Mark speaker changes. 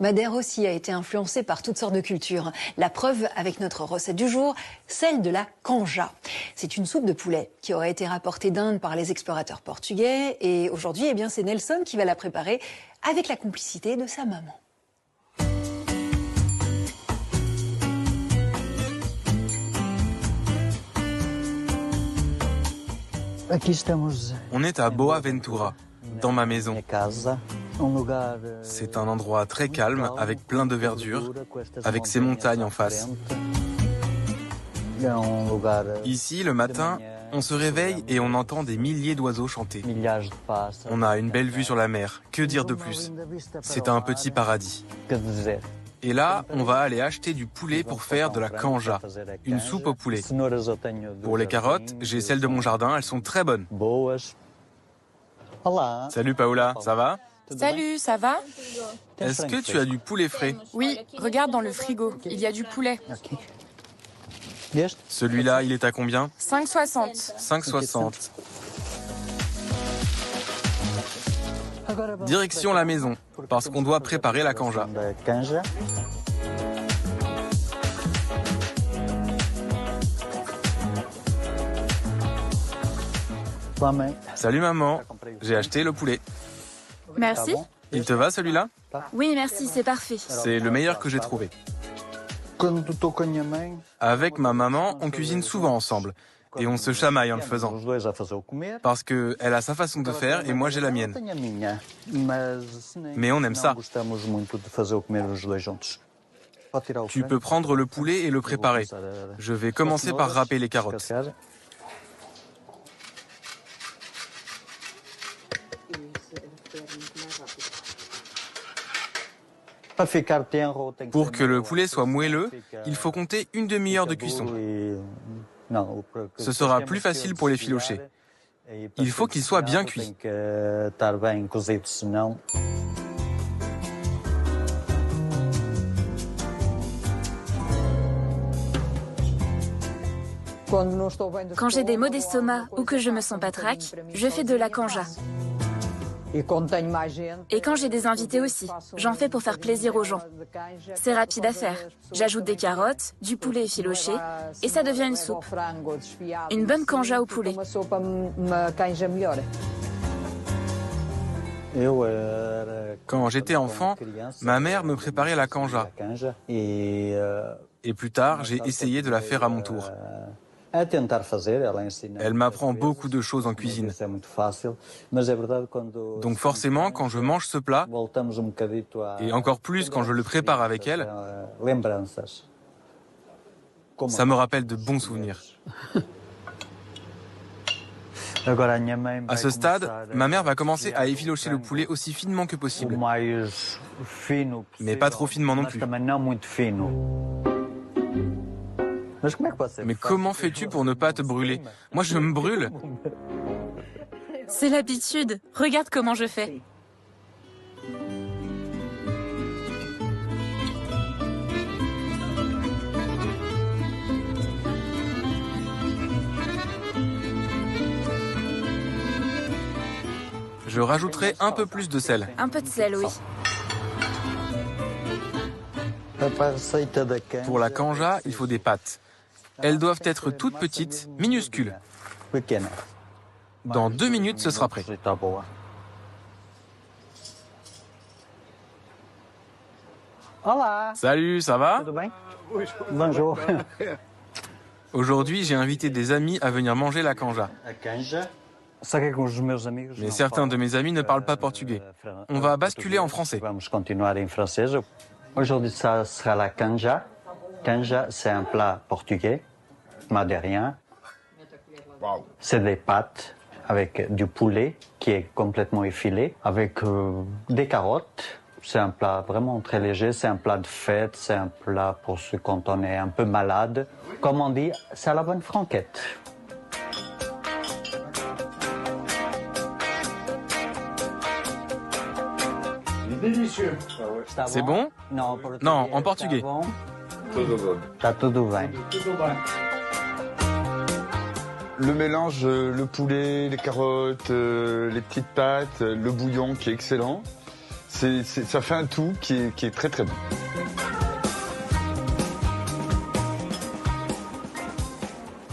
Speaker 1: Madère aussi a été influencée par toutes sortes de cultures. La preuve avec notre recette du jour, celle de la canja. C'est une soupe de poulet qui aurait été rapportée d'Inde par les explorateurs portugais. Et aujourd'hui, eh bien, c'est Nelson qui va la préparer avec la complicité de sa maman.
Speaker 2: On est à Boa Ventura, dans ma maison. C'est un endroit très calme, avec plein de verdure, avec ses montagnes en face. Ici, le matin, on se réveille et on entend des milliers d'oiseaux chanter. On a une belle vue sur la mer, que dire de plus? C'est un petit paradis. Et là, on va aller acheter du poulet pour faire de la canja, une soupe au poulet. Pour les carottes, j'ai celles de mon jardin, elles sont très bonnes. Salut Paola, ça va?
Speaker 3: Salut, ça va?
Speaker 2: Est-ce que tu as du poulet frais?
Speaker 3: Oui, regarde dans le frigo, il y a du poulet.
Speaker 2: Celui-là, il est à combien?
Speaker 3: 5,60.
Speaker 2: 5,60. Direction la maison, parce qu'on doit préparer la canja. Salut maman, j'ai acheté le poulet.
Speaker 3: Merci.
Speaker 2: Il te va celui-là?
Speaker 3: Oui, merci, c'est parfait.
Speaker 2: C'est le meilleur que j'ai trouvé. Avec ma maman, on cuisine souvent ensemble. Et on se chamaille en le faisant. Parce qu'elle a sa façon de faire et moi j'ai la mienne. Mais on aime ça. Tu peux prendre le poulet et le préparer. Je vais commencer par râper les carottes. Pour que le poulet soit moelleux, il faut compter une demi-heure de cuisson. Ce sera plus facile pour les filocher. Il faut qu'il soit bien cuit.
Speaker 3: Quand j'ai des maux d'estomac ou que je me sens patraque, je fais de la canja. Et quand j'ai des invités aussi, j'en fais pour faire plaisir aux gens. C'est rapide à faire. J'ajoute des carottes, du poulet effiloché et ça devient une soupe. Une bonne canja au poulet.
Speaker 2: Quand j'étais enfant, ma mère me préparait la canja. Et plus tard, j'ai essayé de la faire à mon tour. Elle m'apprend beaucoup de choses en cuisine. Donc forcément, quand je mange ce plat, et encore plus quand je le prépare avec elle, ça me rappelle de bons souvenirs. À ce stade, ma mère va commencer à effilocher le poulet aussi finement que possible. Mais pas trop finement non plus. Mais comment fais-tu pour ne pas te brûler? Moi, je me brûle.
Speaker 3: C'est l'habitude. Regarde comment je fais.
Speaker 2: Je rajouterai un peu plus de sel.
Speaker 3: Un peu de sel, oui.
Speaker 2: Pour la canja, il faut des pâtes. Elles doivent être toutes petites, minuscules. Dans 2 minutes, ce sera prêt. Salut, ça va?
Speaker 4: Bonjour.
Speaker 2: Aujourd'hui, j'ai invité des amis à venir manger la canja. Mais certains de mes amis ne parlent pas portugais. On va basculer en français.
Speaker 4: Aujourd'hui, ça sera la canja. Canja, c'est un plat portugais, madérien. C'est des pâtes avec du poulet qui est complètement effilé, avec des carottes. C'est un plat vraiment très léger, c'est un plat de fête, c'est un plat pour ceux quand on est un peu malade. Comme on dit, c'est à la bonne franquette.
Speaker 5: Délicieux.
Speaker 2: C'est bon?
Speaker 4: Non,
Speaker 2: en portugais.
Speaker 4: Tá tudo bem.
Speaker 5: Le mélange, le poulet, les carottes, les petites pâtes, le bouillon qui est excellent. ça fait un tout qui est très très bon.